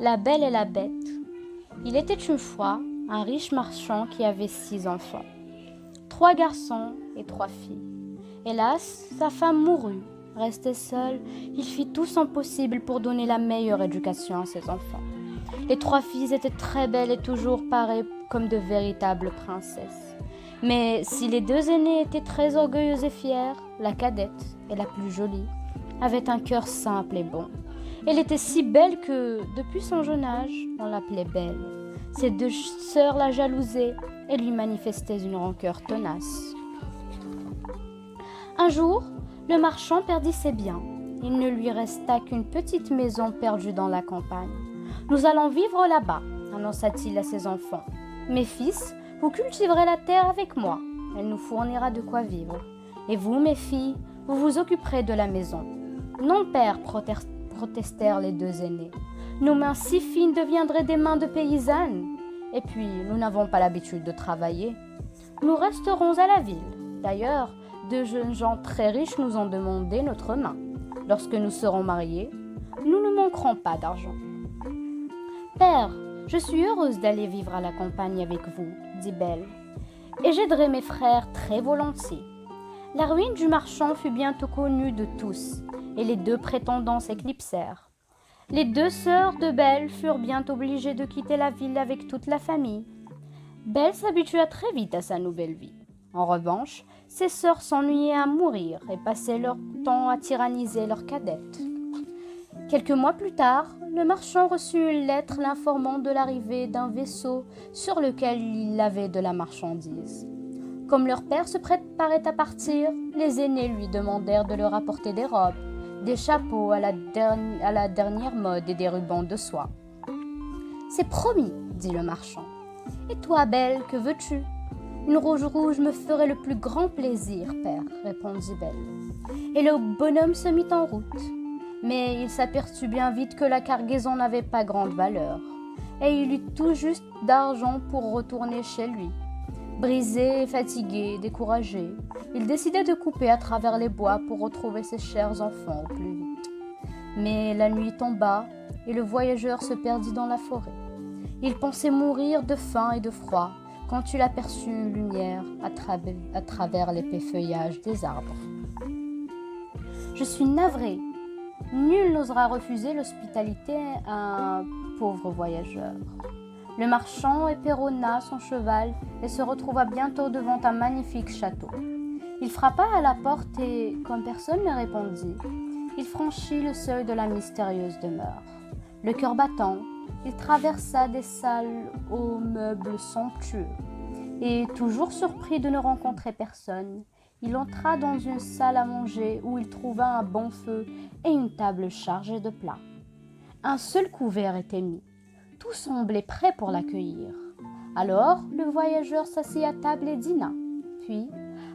La Belle et la Bête. Il était une fois un riche marchand qui avait 6 enfants, 3 garçons et 3 filles. Hélas, sa femme mourut. Resté seul, il fit tout son possible pour donner la meilleure éducation à ses enfants. Les 3 filles étaient très belles et toujours parées comme de véritables princesses. Mais si les 2 aînées étaient très orgueilleuses et fières, la cadette, et la plus jolie, avait un cœur simple et bon. Elle était si belle que, depuis son jeune âge, on l'appelait Belle. Ses 2 sœurs la jalousaient et lui manifestaient une rancœur tenace. Un jour, le marchand perdit ses biens. Il ne lui resta qu'une petite maison perdue dans la campagne. « Nous allons vivre là-bas », annonça-t-il à ses enfants. « Mes fils, vous cultiverez la terre avec moi. Elle nous fournira de quoi vivre. Et vous, mes filles, vous vous occuperez de la maison. »« Non, père, protestèrent les 2 aînés. Nos mains si fines deviendraient des mains de paysannes. Et puis, nous n'avons pas l'habitude de travailler. Nous resterons à la ville. D'ailleurs, 2 jeunes gens très riches nous ont demandé notre main. Lorsque nous serons mariés, nous ne manquerons pas d'argent. »« Père, je suis heureuse d'aller vivre à la campagne avec vous, dit Belle, et j'aiderai mes frères très volontiers. » La ruine du marchand fut bientôt connue de tous, et les 2 prétendants s'éclipsèrent. Les 2 sœurs de Belle furent bientôt obligées de quitter la ville avec toute la famille. Belle s'habitua très vite à sa nouvelle vie. En revanche, ses sœurs s'ennuyaient à mourir et passaient leur temps à tyranniser leur cadette. Quelques mois plus tard, le marchand reçut une lettre l'informant de l'arrivée d'un vaisseau sur lequel il avait de la marchandise. Comme leur père se préparait à partir, les aînés lui demandèrent de leur apporter des robes, des chapeaux à la dernière mode et des rubans de soie. « C'est promis, dit le marchand. Et toi, Belle, que veux-tu ? » « Une rose rouge me ferait le plus grand plaisir, père, répondit Belle. Et le bonhomme se mit en route. Mais il s'aperçut bien vite que la cargaison n'avait pas grande valeur, et il eut tout juste d'argent pour retourner chez lui. Brisé, fatigué, découragé, il décida de couper à travers les bois pour retrouver ses chers enfants au plus vite. Mais la nuit tomba, et le voyageur se perdit dans la forêt. Il pensait mourir de faim et de froid, quand il aperçut une lumière à travers l'épais feuillage des arbres. « Je suis navré. Nul n'osera refuser l'hospitalité à un pauvre voyageur. » Le marchand éperonna son cheval et se retrouva bientôt devant un magnifique château. Il frappa à la porte et, comme personne ne répondit, il franchit le seuil de la mystérieuse demeure. Le cœur battant, il traversa des salles aux meubles somptueux et, toujours surpris de ne rencontrer personne, il entra dans une salle à manger où il trouva un bon feu et une table chargée de plats. Un seul couvert était mis. Tout semblait prêt pour l'accueillir. Alors, le voyageur s'assit à table et dîna. Puis,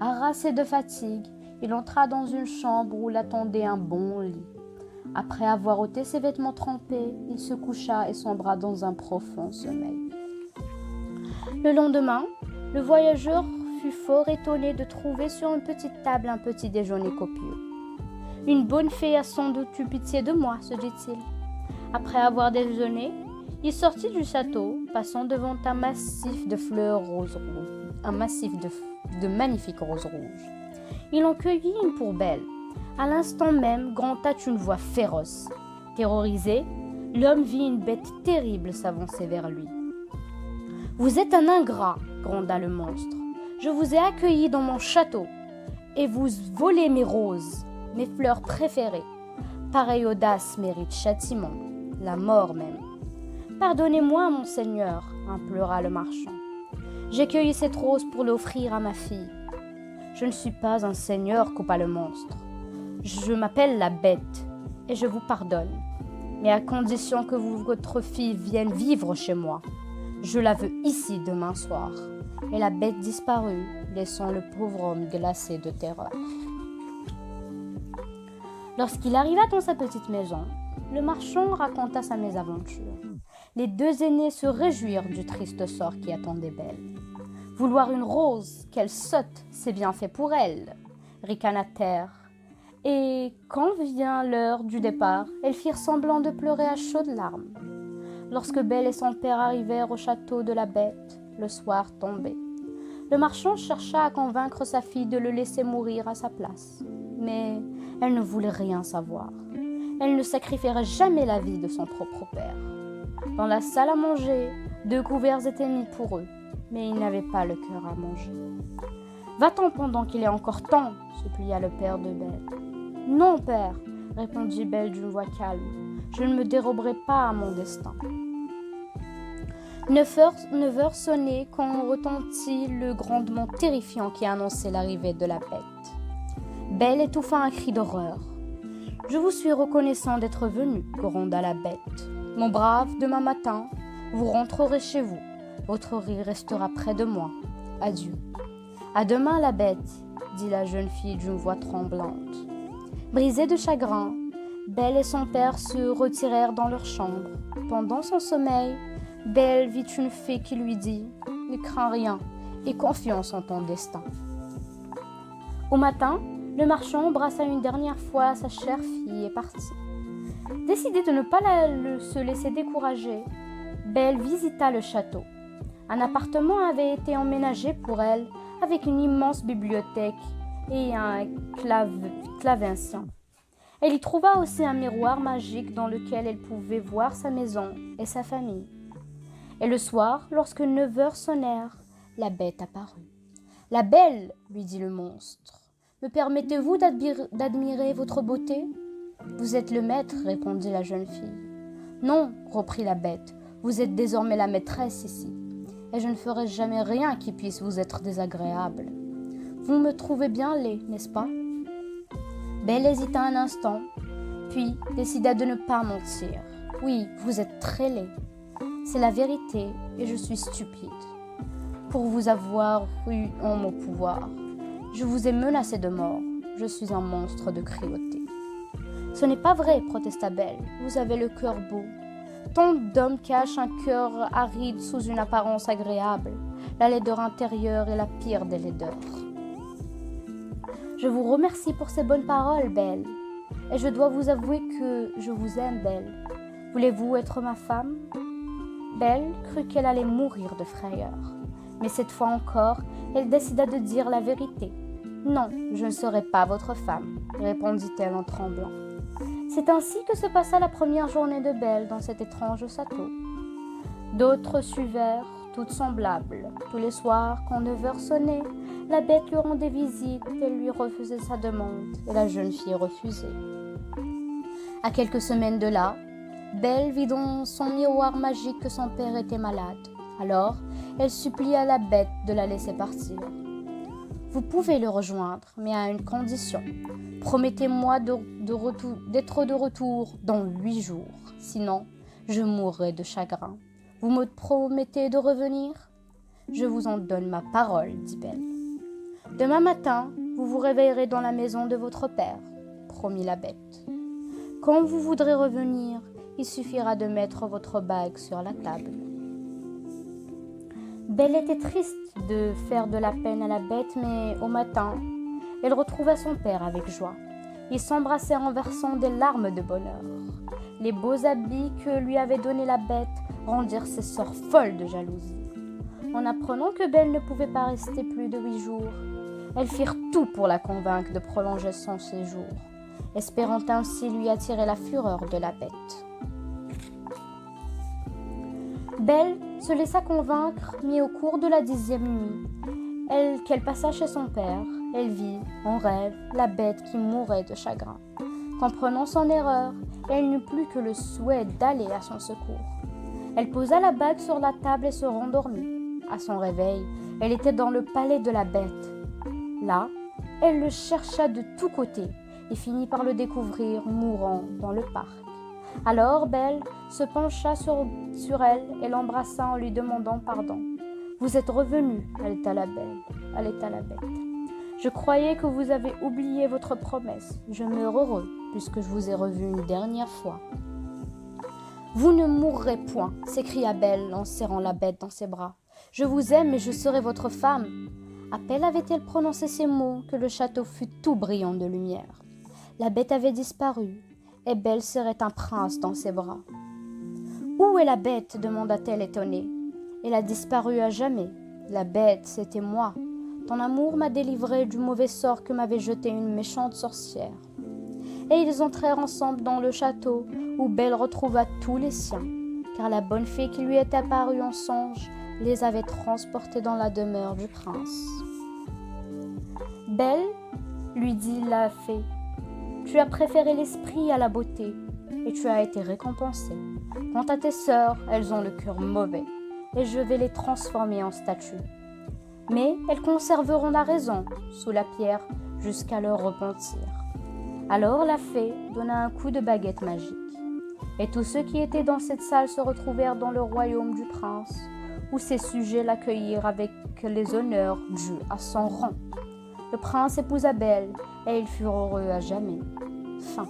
harassé de fatigue, il entra dans une chambre où l'attendait un bon lit. Après avoir ôté ses vêtements trempés, il se coucha et sombra dans un profond sommeil. Le lendemain, le voyageur fut fort étonné de trouver sur une petite table un petit déjeuner copieux. « Une bonne fée a sans doute eu pitié de moi, se dit-il. Après avoir déjeuné, il sortit du château, passant devant un massif de fleurs roses rouges, un massif de magnifiques roses rouges. Il en cueillit une pour Belle. À l'instant même, grondant une voix féroce. Terrorisé, l'homme vit une bête terrible s'avancer vers lui. « Vous êtes un ingrat, gronda le monstre. Je vous ai accueilli dans mon château, et vous volez mes roses, mes fleurs préférées. Pareille audace mérite châtiment, la mort même. Pardonnez-moi, mon seigneur, implora le marchand. J'ai cueilli cette rose pour l'offrir à ma fille. Je ne suis pas un seigneur, coupa le monstre. Je m'appelle la bête, et je vous pardonne, mais à condition que votre fille vienne vivre chez moi. Je la veux ici demain soir. » Et la bête disparut, laissant le pauvre homme glacé de terreur. Lorsqu'il arriva dans sa petite maison, le marchand raconta sa mésaventure. Les 2 aînés se réjouirent du triste sort qui attendait Belle. « Vouloir une rose, qu'elle sotte, c'est bien fait pour elle !» ricanèrent. Et quand vient l'heure du départ, elles firent semblant de pleurer à chaudes larmes. Lorsque Belle et son père arrivèrent au château de la Bête, le soir tombait. Le marchand chercha à convaincre sa fille de le laisser mourir à sa place. Mais elle ne voulait rien savoir. Elle ne sacrifierait jamais la vie de son propre père. Dans la salle à manger, 2 couverts étaient mis pour eux, mais ils n'avaient pas le cœur à manger. « Va-t'en pendant qu'il est encore temps » supplia le père de Belle. « Non, père » répondit Belle d'une voix calme. « Je ne me déroberai pas à mon destin. » 9 heures sonnaient quand retentit le grondement terrifiant qui annonçait l'arrivée de la Bête. Belle étouffa un cri d'horreur. « Je vous suis reconnaissant d'être venu, » gronda la Bête. « Mon brave, demain matin, vous rentrerez chez vous. Votre riz restera près de moi. Adieu. »« À demain, la Bête, » dit la jeune fille d'une voix tremblante. Brisée de chagrin, Belle et son père se retirèrent dans leur chambre. Pendant son sommeil, Belle vit une fée qui lui dit « Ne crains rien et confiance en ton destin. » Au matin, le marchand embrassa une dernière fois sa chère fille et partit. Décidée de ne pas se laisser décourager, Belle visita le château. Un appartement avait été emménagé pour elle avec une immense bibliothèque et un clavecin. Elle y trouva aussi un miroir magique dans lequel elle pouvait voir sa maison et sa famille. Et le soir, lorsque 9 heures sonnèrent, la Bête apparut. « La Belle, lui dit le monstre, me permettez-vous d'admirer votre beauté ? » « Vous êtes le maître, répondit la jeune fille. « Non, reprit la Bête, vous êtes désormais la maîtresse ici, et je ne ferai jamais rien qui puisse vous être désagréable. Vous me trouvez bien laid, n'est-ce pas ?» Belle hésita un instant, puis décida de ne pas mentir. « Oui, vous êtes très laid. C'est la vérité, et je suis stupide. Pour vous avoir eu en mon pouvoir, je vous ai menacé de mort. Je suis un monstre de cruauté. » « Ce n'est pas vrai, protesta Belle. Vous avez le cœur beau. Tant d'hommes cachent un cœur aride sous une apparence agréable. La laideur intérieure est la pire des laideurs. » « Je vous remercie pour ces bonnes paroles, Belle. Et je dois vous avouer que je vous aime, Belle. Voulez-vous être ma femme ?» Belle crut qu'elle allait mourir de frayeur. Mais cette fois encore, elle décida de dire la vérité. « Non, je ne serai pas votre femme, » répondit-elle en tremblant. C'est ainsi que se passa la première journée de Belle dans cet étrange château. D'autres suivèrent, toutes semblables. Tous les soirs, quand 9 heures sonnaient, la Bête lui rendait visite et lui refaisait sa demande, et la jeune fille refusait. À quelques semaines de là, Belle vit dans son miroir magique que son père était malade. Alors, elle supplia la Bête de la laisser partir. « Vous pouvez le rejoindre, mais à une condition. Promettez-moi d'être de retour dans 8 jours, sinon je mourrai de chagrin. Vous me promettez de revenir ? » « Je vous en donne ma parole, dit Belle. »« Demain matin, vous vous réveillerez dans la maison de votre père, promit la Bête. Quand vous voudrez revenir, il suffira de mettre votre bague sur la table. » Belle était triste de faire de la peine à la Bête, mais au matin, elle retrouva son père avec joie. Ils s'embrassèrent en versant des larmes de bonheur. Les beaux habits que lui avait donnés la Bête rendirent ses sœurs folles de jalousie. En apprenant que Belle ne pouvait pas rester plus de 8 jours, elles firent tout pour la convaincre de prolonger son séjour, espérant ainsi lui attirer la fureur de la Bête. Belle se laissa convaincre, mais au cours de la 10e nuit, qu'elle passa chez son père, elle vit, en rêve, la Bête qui mourait de chagrin. Comprenant son erreur, elle n'eut plus que le souhait d'aller à son secours. Elle posa la bague sur la table et se rendormit. À son réveil, elle était dans le palais de la Bête. Là, elle le chercha de tous côtés et finit par le découvrir mourant dans le parc. Alors Belle se pencha sur elle et l'embrassa en lui demandant pardon. « Vous êtes revenu, allait à la Bête. Je croyais que vous avez oublié votre promesse. Je meurs heureux puisque je vous ai revu une dernière fois. »« Vous ne mourrez point, s'écria Belle en serrant la Bête dans ses bras. Je vous aime et je serai votre femme. » À peine avait-elle prononcé ces mots que le château fut tout brillant de lumière. La Bête avait disparu et Belle serrait un prince dans ses bras. « Où est la bête demanda-t-elle étonnée. Elle a disparu à jamais. La bête, c'était moi. Ton amour m'a délivré du mauvais sort que m'avait jeté une méchante sorcière. Et ils entrèrent ensemble dans le château, où Belle retrouva tous les siens, car la bonne fée qui lui était apparue en songe les avait transportés dans la demeure du prince. Belle, lui dit la fée, tu as préféré l'esprit à la beauté, et tu as été récompensée. Quant à tes sœurs, elles ont le cœur mauvais, et je vais les transformer en statues. Mais elles conserveront la raison sous la pierre jusqu'à leur repentir. Alors la fée donna un coup de baguette magique, et tous ceux qui étaient dans cette salle se retrouvèrent dans le royaume du prince, où ses sujets l'accueillirent avec les honneurs dus à son rang. Le prince épousa Belle, et ils furent heureux à jamais. Fin.